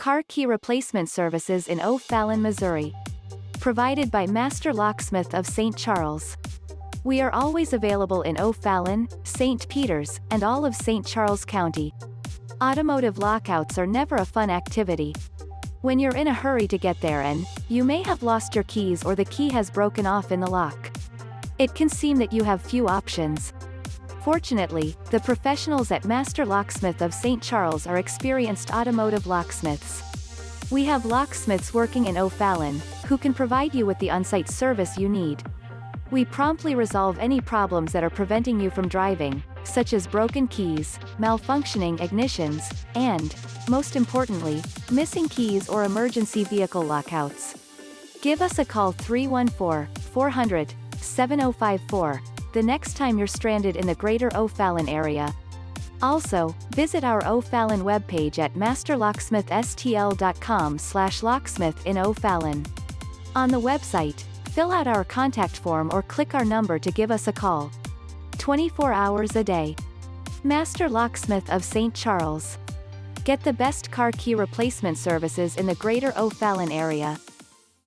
Car key replacement services in O Fallon, Missouri. Provided by Master Locksmith of St. Charles. We are always available in O Fallon, St. Peters, and all of St. Charles County. Automotive lockouts are never a fun activity. When you're in a hurry to get there and you may have lost your keys or the key has broken off in the lock. It can seem that you have few options. Fortunately, the professionals at Master Locksmith of St. Charles are experienced automotive locksmiths. We have locksmiths working in O Fallon, who can provide you with the on-site service you need. We promptly resolve any problems that are preventing you from driving, such as broken keys, malfunctioning ignitions, and, most importantly, missing keys or emergency vehicle lockouts. Give us a call 314-400-7054, the next time you're stranded in the Greater O Fallon area. Also, visit our O Fallon webpage at masterlocksmithstl.com/locksmith in O Fallon. On the website, fill out our contact form or click our number to give us a call. 24 hours a day. Master Locksmith of St. Charles. Get the best car key replacement services in the Greater O Fallon area.